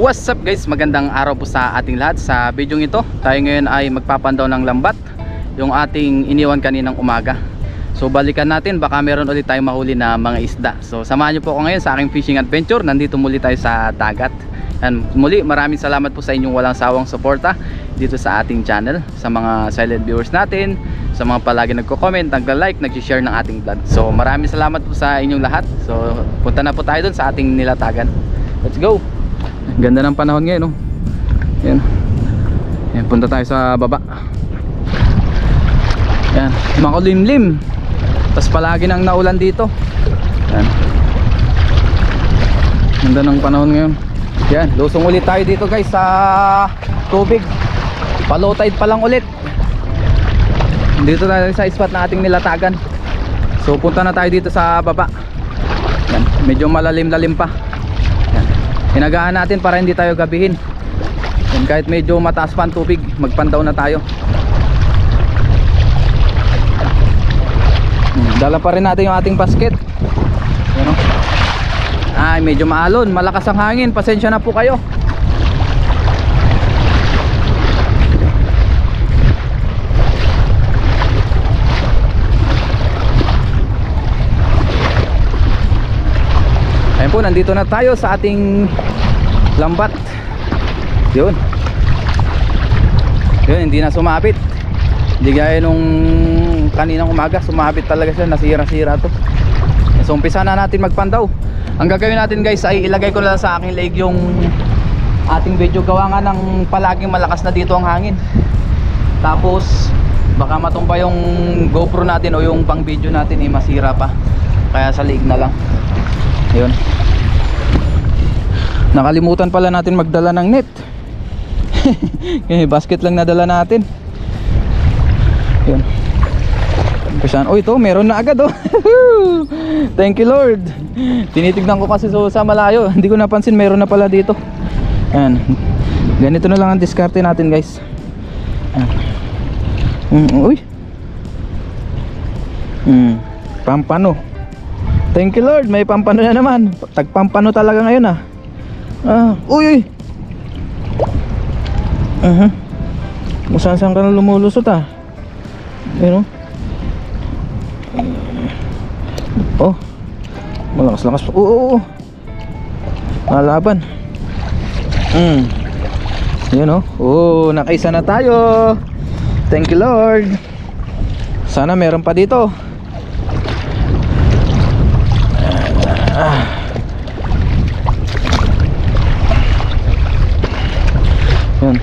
What's up guys, magandang araw po sa ating lahat. Sa video ito, tayo ngayon ay magpapandaw ng lambat, yung ating iniwan kaninang umaga. So balikan natin, baka meron ulit tayong mahuli na mga isda. So samahan niyo po ako ngayon sa aking fishing adventure. Nandito muli tayo sa dagat. And muli, maraming salamat po sa inyong walang sawang suporta dito sa ating channel, sa mga silent viewers natin, sa mga palagi nagko-comment, nagla-like, nag-share ng ating vlog. So maraming salamat po sa inyong lahat. So punta na po tayo dun sa ating nilatagan. Let's go. Ganda ng panahon ngayon, no? Yan. Yan, punta tayo sa baba. Yan, makulimlim. Tapos palagi nang naulan dito. Yan. Ganda ng panahon ngayon. Yan, lusong ulit tayo dito guys sa tubig. Low tide pa lang ulit. Dito tayo sa spot na ating nilatagan. So punta na tayo dito sa baba. Yan, medyo malalim-lalim pa. Hinagaan natin para hindi tayo gabihin. And kahit medyo mataas pa ang tubig, magpandaw na tayo. Dala pa rin natin yung ating basket. Yan, ay, medyo maalon, malakas ang hangin. Pasensya na po kayo. Ayun po, nandito na tayo sa ating lambat. Yun, hindi na sumabit. Hindi gaya nung kaninang umaga, sumabit talaga siya, nasira-sira to. So umpisa na natin magpandaw. Ang gagawin natin guys ay ilagay ko na lang sa aking leg yung ating video, gawa nga ng palaging malakas na dito ang hangin. Tapos baka matumba yung GoPro natin o yung pang video natin, masira pa. Kaya sa leg na lang. Yun. Nakalimutan pala natin magdala ng net. Basket lang nadala natin. Yun. Oh, ito meron na agad, oh. Thank you Lord. Tinitignan ko kasi sa malayo, hindi ko napansin meron na pala dito. Ayan. Ganito na lang ang diskarte natin guys. Uy. Pampano. Thank you Lord, may pampano na naman. Tagpampano talaga ngayon, ah. Uy. Kung saan ka na lumulusot, ah. Ayun, oh. Malakas-lakas pa. Malaban. Ayun, oh. Nakaisa na tayo. Thank you Lord. Sana meron pa dito. Yun.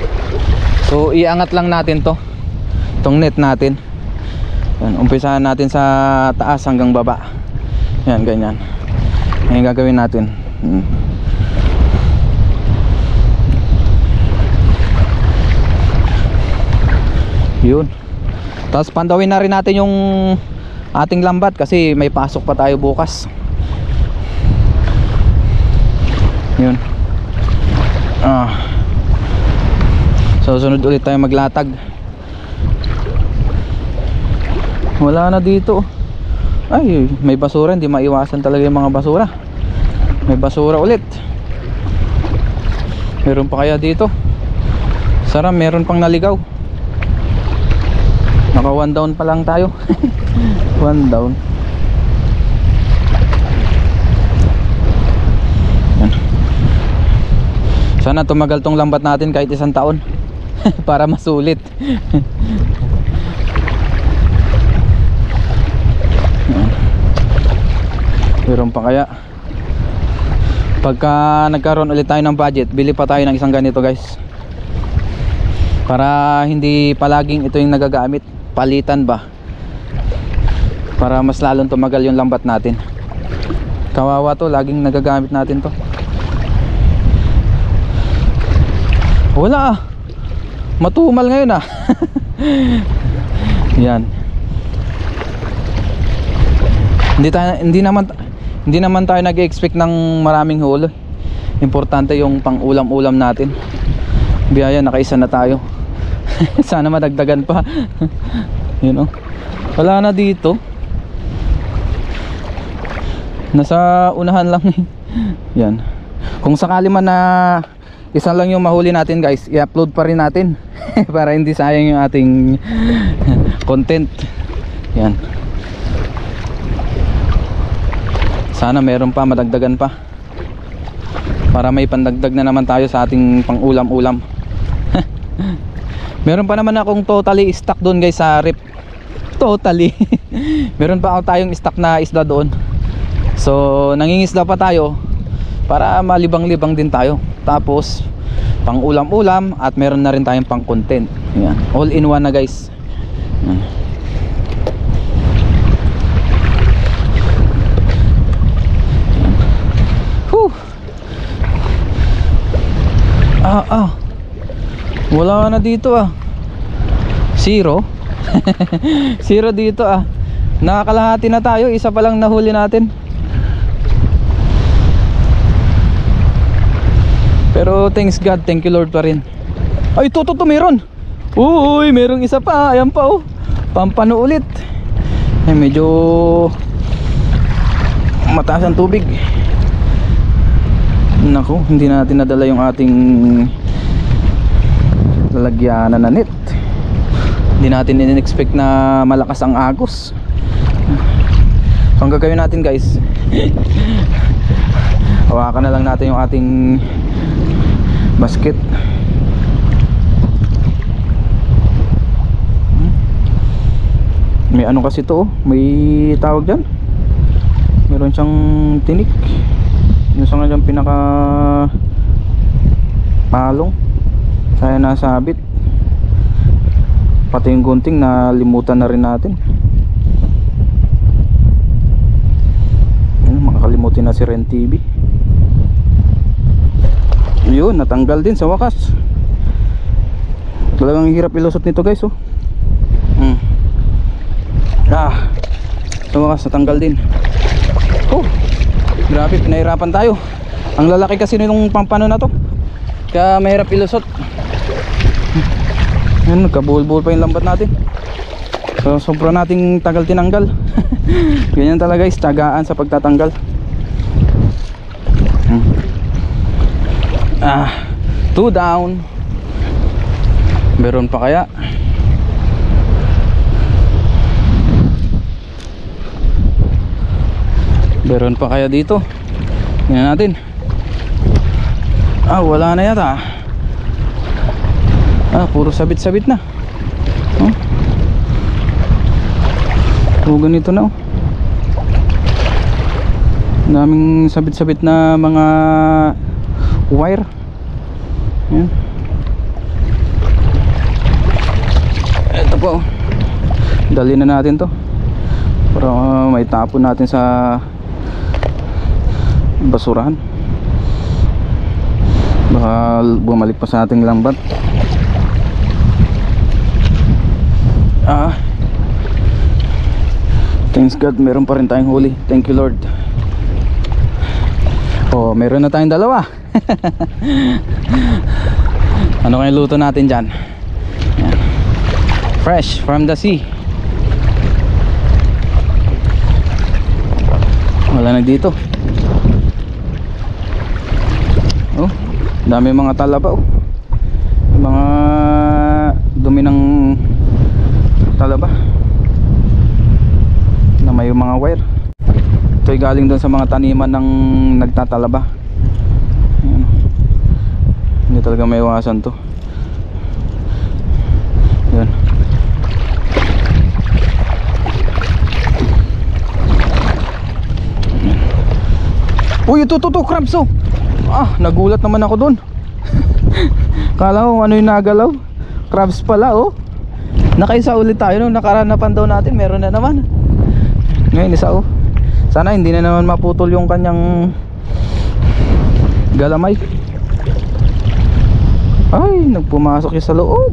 So iangat lang natin itong net natin. Yan, umpisahan natin sa taas hanggang baba. Yan, ganyan. Yan gagawin natin. Yun. Tapos pandawin na rin natin yung ating lambat kasi may pasok pa tayo bukas. Yun. So sunod ulit tayo maglatag. Wala na dito. Ay, may basura, hindi maiwasan talaga yung mga basura. May basura ulit. Meron pa kaya dito? Sarap, meron pang naligaw. Naka 1 down pa lang tayo. 1 down. Sana tumagal tong lambat natin kahit 1 taon. Para masulit. Meron pa kaya. Pagka nagkaroon ulit tayo ng budget, bili pa tayo ng isang ganito guys. Para hindi palaging ito yung nagagamit. Palitan ba? Para mas lalong tumagal yung lambat natin. Kawawa to, laging nagagamit natin to. Wala, matumal ngayon, ah. Yan. Hindi naman tayo nag-expect ng maraming huli. Importante yung pang ulam-ulam natin. Biyaya, nakaisa na tayo. Sana madagdagan pa. You know? Wala na dito. Nasa unahan lang. Yan. Kung sakali man na isa lang yung mahuli natin guys, i-upload pa rin natin para hindi sayang yung ating content. Yan. Sana meron pa, madagdagan pa, para may pandagdag na naman tayo sa ating pang ulam-ulam. Meron pa naman akong totally stock doon guys sa rep. Totally. Meron pa ako tayong stock na isda doon. So nangingisda pa tayo para malibang-libang din tayo. Tapos pang ulam-ulam at meron na rin tayong pang content. Yan. All in one na guys. Yan. Wala na dito zero. Zero dito nakakalahati na tayo, isa pa lang nahuli natin. Pero thanks God, thank you Lord pa rin. Ay to meron. Uy, merong isa pa, ayan pa pampano ulit. Medyo mataas ang tubig. Naku, hindi natin nadala yung ating lalagyanan na net. Hindi natin in-expect na malakas ang agos. So ang gagawin natin guys, hawakan na lang natin yung ating basket. May ano kasi to, may tawag dyan, meron siyang tinik. Yung sa nga dyan pinaka palong, saya nasabit. Pati yung gunting na limutan na rin natin. Makakalimutin na si Ren TV. Yun, natanggal din sa wakas. Talagang hirap ilusot nito guys sa wakas natanggal din. Grabe, pinahirapan tayo. Ang lalaki kasi nung pampano na to, kaya mahirap ilusot. Yan, nagkabuhol-buhol pa yung lambat natin. So sobra nating tagal tinanggal. Ganyan talaga guys, tagaan sa pagtatanggal. Two down. Meron pa kaya? Meron pa kaya dito? Tingnan natin. Wala na yata. Puro sabit-sabit na. Ganito na daming sabit-sabit na mga wire. Yan. Ito po, dali na natin to para may tapon natin sa basurahan. Baka bumalik pa sa ating lambat. Thanks God, meron pa rin tayong huli. Thank you Lord. Meron na tayong dalawa. Ano kayong luto natin dyan? Yan. Fresh from the sea. Wala na dito. Dami mga talaba mga dumi ng talaba na may mga wire. Ito'y galing doon sa mga taniman ng nagtatalaba. Ayan. Hindi talaga may iwasan to. Yan. Uy, ito crabs nagulat naman ako doon. Kala ko ano yung nagalaw, crabs pala Nakaisa ulit tayo nung nakaranapan daw natin, meron na naman. Ngayon isa sana hindi na naman maputol yung kanyang galamay. Ay, nagpumasok siya sa loob.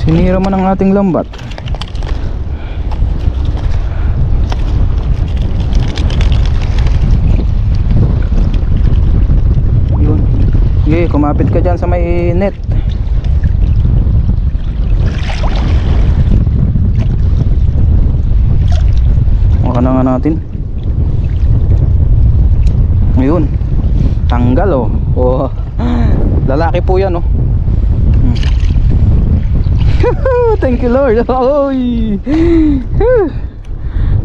Sinira man ang ating lambat. Yun. Okay, kumapit ka dyan sa may net. kailangan natin. Ayun, tanggal oh. Oh. Lalaki po yan oh. Thank you Lord. Oy.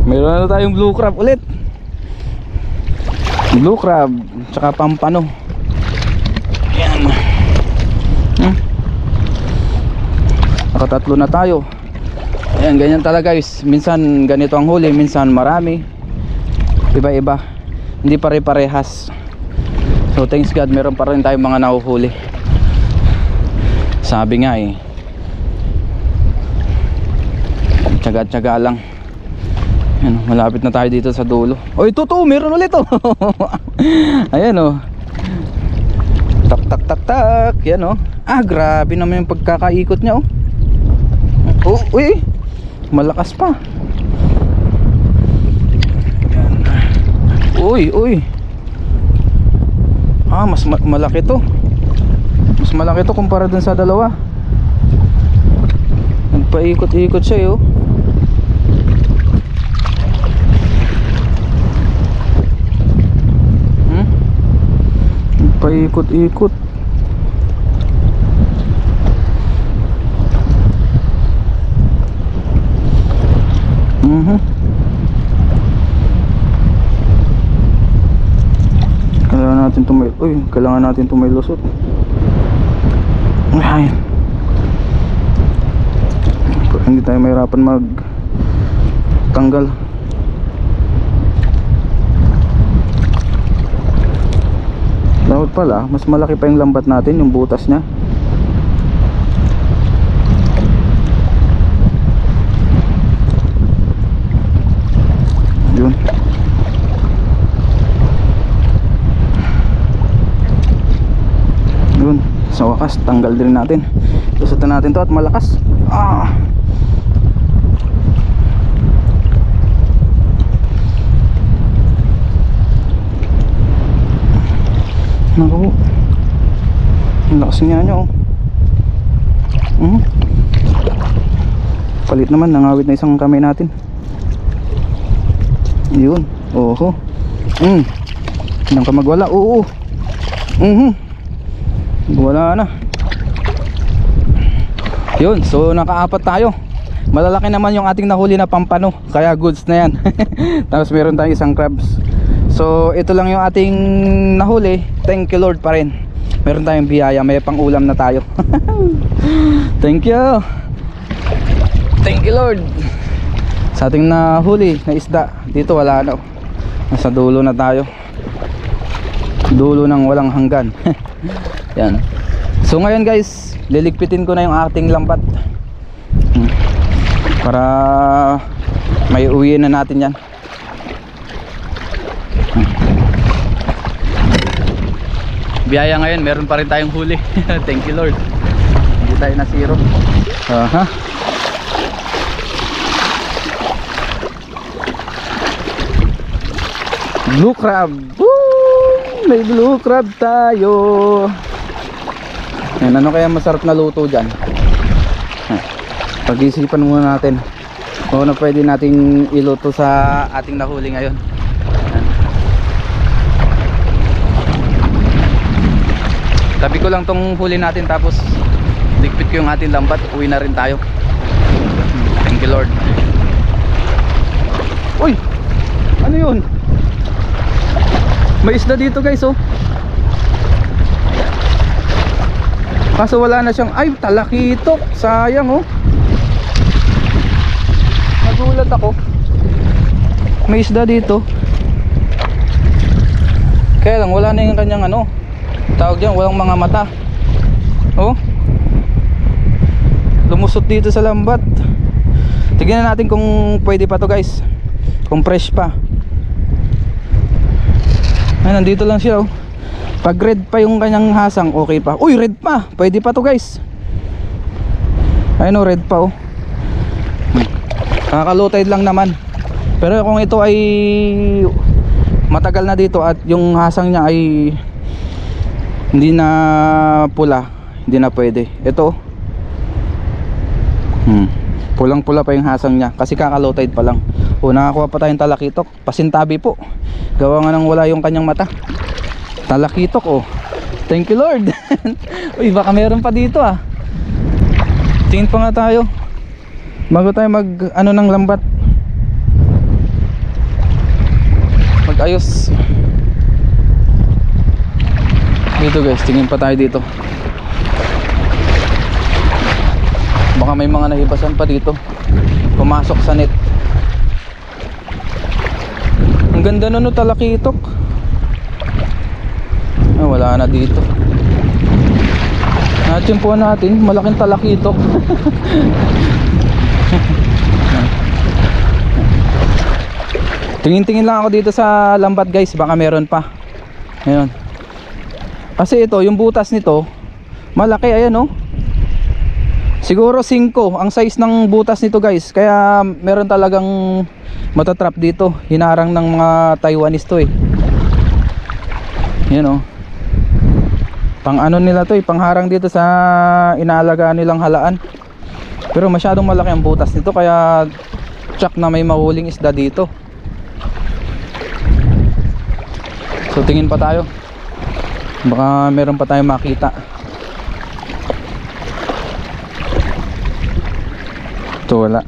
Meron na tayong blue crab ulit. Blue crab tsaka pampano. Ayan. Nakatatlo na tayo. Ayan, ganyan talaga guys. Minsan ganito ang huli, minsan marami, iba-iba, hindi pare-parehas. So thanks God, meron pa rin tayong mga nahuhuli. Sabi nga eh, tsaga-tsaga lang. Ayan, malapit na tayo dito sa dulo. Oy, totoo, meron ulit oh. Ayan oh. Tak tak tak tak. Yan oh. Ah, grabe naman yung pagkakaikot niya oh. Oh, uy, malakas pa. Yan. Uy, uy. Ah, mas malaki to. Mas malaki to kumpara dun sa dalawa. Nagpaikot-ikot siya eh oh. Nagpaikot-ikot. Kailangan natin tumilusot. Ay, hindi tayo mahirapan mag tanggal. Dapat pala mas malaki pa yung lambat natin, yung butas nya. Yun. Yun, sa wakas tanggal din natin. Lusutan natin to at malakas. Ah. Naku, ang lakas niya nyo oh. Palit naman, nangawit na isang kamay natin. Yun, oho. Nang ka magwala, oo. Wala na. Yun, so nakaapat tayo. Malalaki naman yung ating nahuli na pampano, kaya goods na yan. Tapos meron tayong isang crabs. So ito lang yung ating nahuli. Thank you Lord pa rin. Meron tayong biyaya, may pang ulam na tayo. Thank you. Thank you Lord. Sa ating nahuli na isda, dito wala na. Nasa dulo na tayo. Dulo ng walang hanggan. Yan. So ngayon guys, liligpitin ko na yung ating lambat para may uwi na natin yan. Biyaya ngayon, meron pa rin tayong huli. Thank you Lord. Hindi tayo na zero. Aha. Blue crab. Woo! May blue crab tayo. Yan, ano kaya masarap na luto dyan? Pag-isipan muna natin kung ano pwede nating iluto sa ating nahuli ngayon. Yan. Tabi ko lang tong huli natin, tapos ligpit ko yung ating lambat. Uwi na rin tayo. Thank you Lord. Uy! Ano yun? May isda dito guys oh. Kaso wala na siyang, ay talakitok, sayang oh. Nagulat ako. May isda dito. Kaya lang wala na yung kanyang ano, tawag dyan, walang mga mata. Oh, lumusot dito sa lambat. Tignan natin kung pwede pa to guys, kung fresh pa. Ay, nandito lang siya oh. Pag red pa yung kanyang hasang, okay pa. Uy, red pa, pwede pa to guys. Ayun oh, red pa oh. Nakakalutay lang naman. Pero kung ito ay matagal na dito at yung hasang niya ay hindi na pula, hindi na pwede. Ito pulang pula pa yung hasang niya kasi kakalutay pa lang. O, nakakuha pa tayong talakitok. Pasintabi po. Gawa nga nang wala yung kanyang mata. Talakitok, oh. Thank you, Lord. Uy, baka meron pa dito ah. Tingin pa nga tayo bago tayo mag ano ng lambat. Mag-ayos. Dito guys, tingin pa tayo dito. Baka may mga nahibasan pa dito. Pumasok sa net. Ang ganda na no, talakitok. Ah, wala na dito. Natsimpuan natin, malaking talakitok. Tingin-tingin lang ako dito sa lambat guys, baka meron pa. Ayun. Kasi ito, yung butas nito malaki, ayan oh. Siguro 5 ang size ng butas nito guys. Kaya meron talagang matatrap dito. Hinarang ng mga Taiwanese to eh. Yan oh. Pang ano nila to eh, pangharang dito sa inaalagaan nilang halaan. Pero masyadong malaki ang butas nito, kaya tsak na may mahuling isda dito. So tingin pa tayo, baka meron pa tayong makita. Ito wala.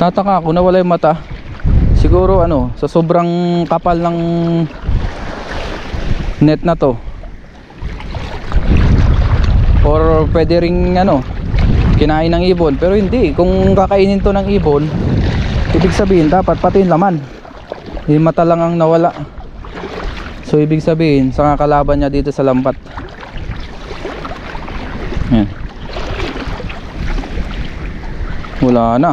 Tataka ako na wala yung mata. Siguro ano, sa sobrang kapal ng net na to, or pwede ring ano, kinain ng ibon. Pero hindi, kung kakainin to ng ibon, ibig sabihin dapat pati yung laman. Yung mata lang ang nawala. So ibig sabihin sa kalaban niya dito sa lambat. Yan. Wala na.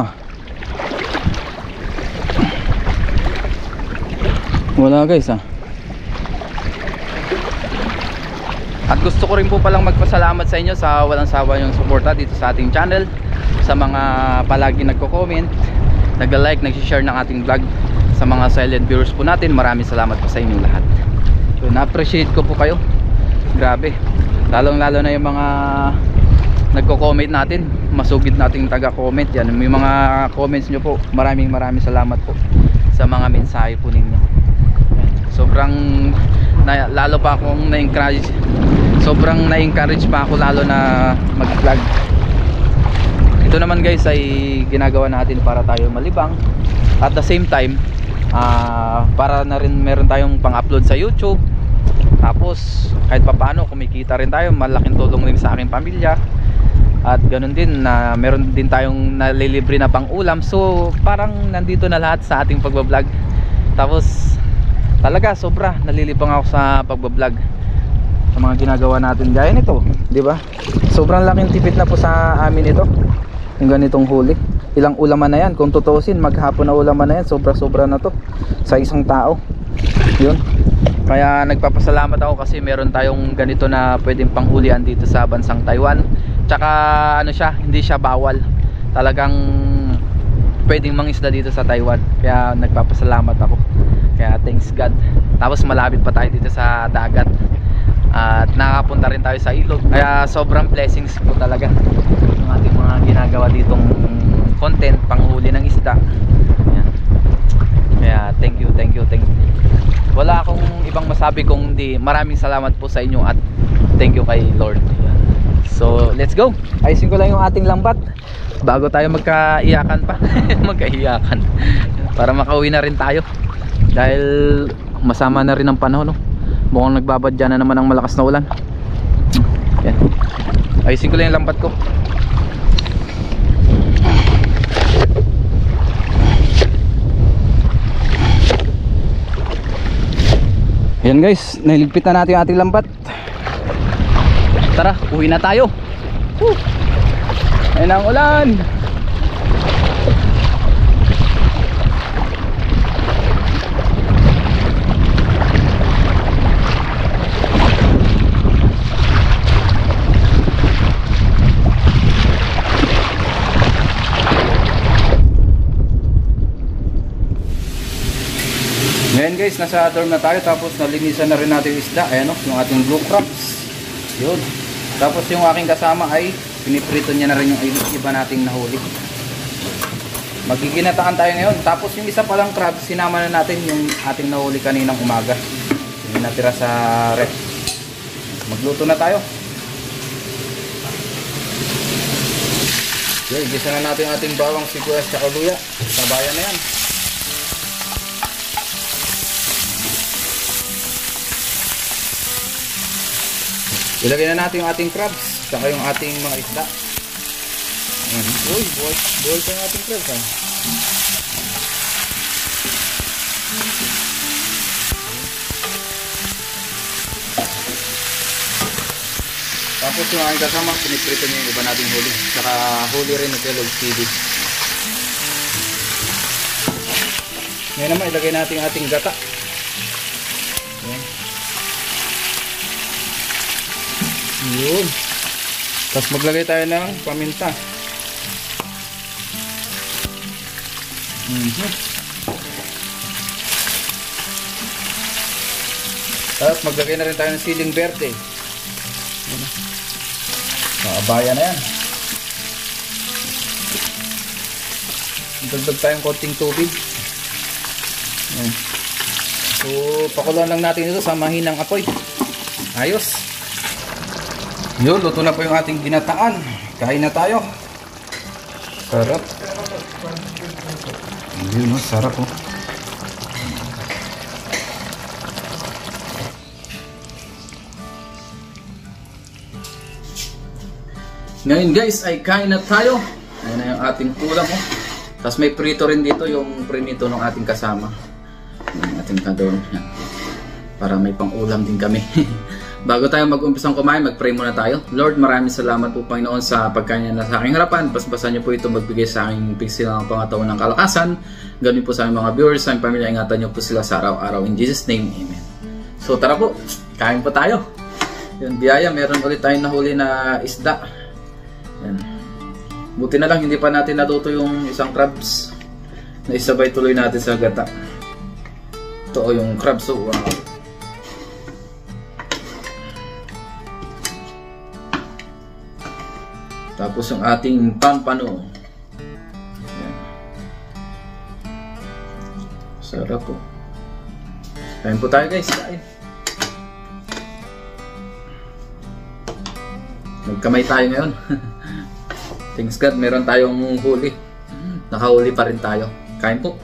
Wala guys ah. At gusto ko rin po palang magpasalamat sa inyo sa walang sawa yung suporta dito sa ating channel. Sa mga palagi nagko-comment, nagla-like, nag-share ng ating vlog. Sa mga silent viewers po natin, maraming salamat po sa inyong lahat. So na-appreciate ko po kayo. Grabe. Lalong lalo na yung mga nagko-comment natin, masugid nating taga-comment. Yan, may mga comments nyo po. Maraming salamat po sa mga mensahe po ninyo. Sobrang lalo pa akong na-encourage. Sobrang na-encourage pa ako lalo na mag-vlog. Ito naman guys ay ginagawa natin para tayo malibang. At the same time, para na rin meron tayong pang-upload sa YouTube. Tapos kahit papaano kumikita rin tayo, malaking tulong din sa aking pamilya. At ganun din na meron din tayong nalilibre na pang-ulam. So parang nandito na lahat sa ating pagbablog. Tapos talaga sobra nalilibang ako sa pagbablog, sa mga ginagawa natin gaya nito, di ba? Sobrang laking tipid na po sa amin ito, yung ganitong huli. Ilang ulaman na yan, kung tutusin maghapon na ulaman na yan. Sobra na to sa isang tao. Yun, kaya nagpapasalamat ako kasi meron tayong ganito na pwedeng panghulian dito sa bansang Taiwan. Tsaka ano siya, hindi siya bawal. Talagang pwedeng mangisda dito sa Taiwan. Kaya nagpapasalamat ako. Kaya thanks God. Tapos malapit pa tayo dito sa dagat. At nakakapunta rin tayo sa ilog. Kaya sobrang blessings po talaga ng ating mga ginagawa ditong content, panghuli ng isda. Ayan. Kaya thank you. Wala akong ibang masabi kung hindi maraming salamat po sa inyo at thank you kay Lord. Ayan. So let's go. Ayusin ko lang yung ating lambat bago tayo magkaiyakan pa. Magkaiyakan para makauwi na rin tayo dahil masama na rin ang panahon, no? Mukhang nagbabadya na naman ang malakas na ulan. Yan. Ayusin ko lang yung lambat ko. Yan guys, nailigpit na natin yung ating lambat. Tara, uwi na tayo. Ayun ang ulan. Ngayon guys, nasa dorm na tayo. Tapos nalinisan na rin natin yung isda. Ayan o, yung ating blue crabs. Yun. Tapos yung aking kasama ay piniprito niya na rin yung iba nating nahuli. Magiginataan tayo ngayon. Tapos yung isa palang crab, sinama na natin yung ating nahuli kaninang umaga. Yung natira sa ref. Magluto na tayo. Okay, gisa na natin ating bawang, sibuyas at luya. Sabayan na yan. Ilagay na natin yung ating crabs, saka yung ating mga isda. Uy, buhay pa yung ating crabs. Ha? Tapos yung aking kasama, piniprito niya yung iba nating huli. Saka huli rin ng Kellogg's TV. Ngayon naman, ilagay natin yung ating gata. Ayan. Yun. Tapos maglagay tayo ng paminta. Tapos maglagay na rin tayo ng siling verde. Abaya na yan. Dagdag tayong konting tubig. Ayan. So pakuluan lang natin ito sa mahinang apoy. Ayos. Yun, luto na po yung ating ginataan. Kain na tayo. Sarap. Yun, no? Sarap po. Ngayon guys, ay kain na tayo. Ayan na yung ating ulam po. Tapos may prito rin dito, yung prinito ng ating kasama. Yung ating kadon. Para may pang ulam din kami. Bago tayo mag-umpisang kumain, mag-pray muna tayo. Lord, maraming salamat po Panginoon sa pagkain na sa aking harapan. Basbasan niyo po ito magbigay sa aking pigsil ng pangatawan ng kalakasan. Ganun po sa aming mga viewers, sa aming pamilya, ingatan niyo po sila sa araw-araw. In Jesus' name, Amen. So tara po, kain po tayo. Yung biyaya, meron ulit tayong nahuli na isda. Yan. Buti na lang, hindi pa natin natuto yung isang crabs. Na isabay tuloy natin sa gata. Ito yung crabs, so wow. Tapos yung ating pampano. Ayan. Sarap po. Kain po tayo guys. Kain. Magkamay tayo ngayon. Thanks God, meron tayong huli. Nakahuli pa rin tayo. Kain po.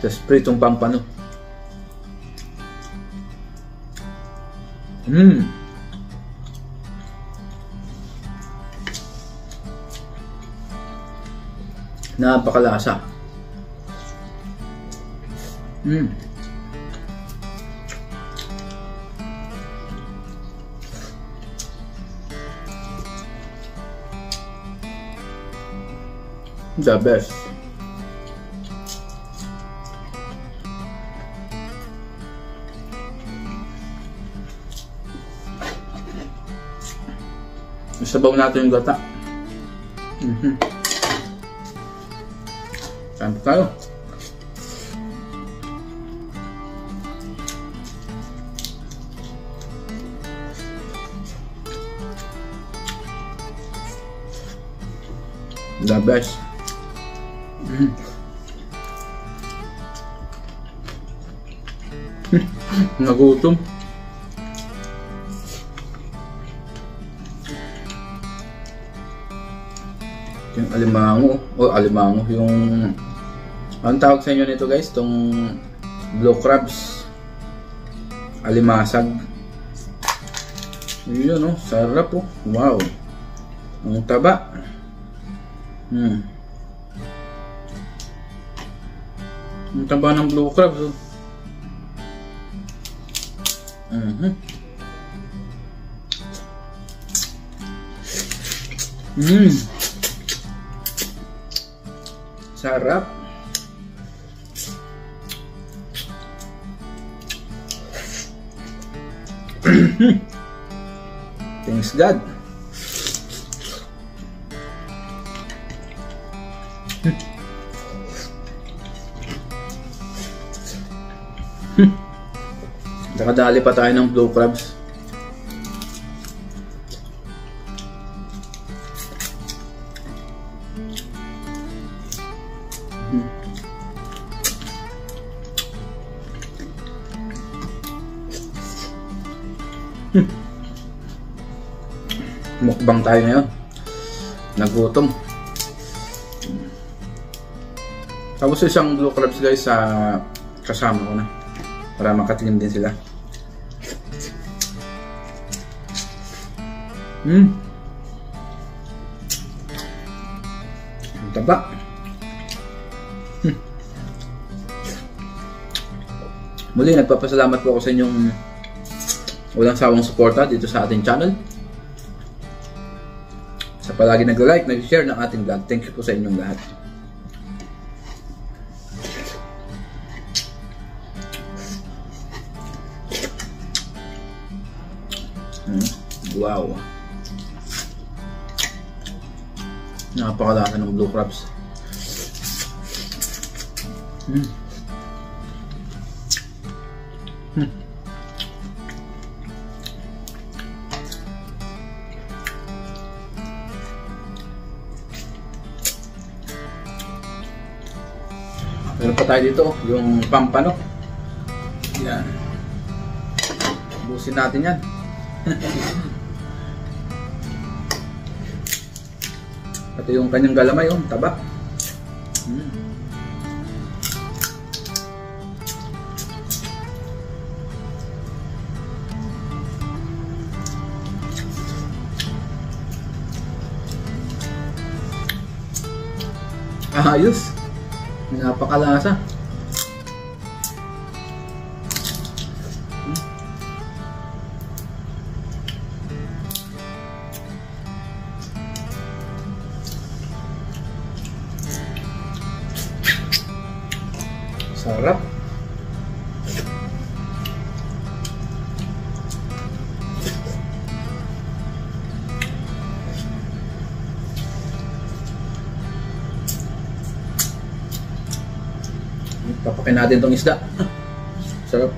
Tapos pritong pampano. Napakalasa. The best. Isabaw natin yung gata. Kain po tayo. The best. Nagutom. Yung alimango, alimango, yung anong tawag sa inyo nito guys, itong blue crabs, alimasag. Yun no, sarap po. Wow, ang taba. Ang taba ng blue crabs. Sarap. Thanks God. Nakadali pa tayo ng blue crabs. Mukbang tayo ngayon. Nagutom. Tapos isang blue crabs guys sa kasama ko na para makatingin din sila. Ang taba. Muli nagpapasalamat po ako sa inyong walang sawang suporta dito sa ating channel. Sa palagi nag-like, nag-share ng ating vlog. Thank you po sa inyong lahat. Wow. Napakalasa ng blue crabs. Meron pa tayo dito, yung pampano. Yan. Busin natin yan. Ito yung kanyang galamay, yung taba. Ayos. Napakalasa. Sarap. Papakin natin tong isda. Sarap.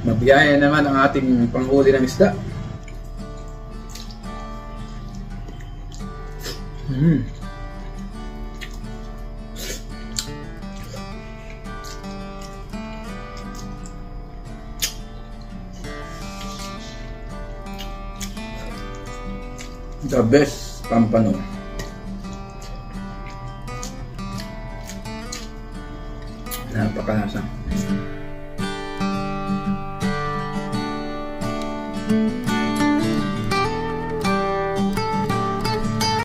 Mabiyaya naman ang ating panghuli ng isda. The best pampano. Napakalasa.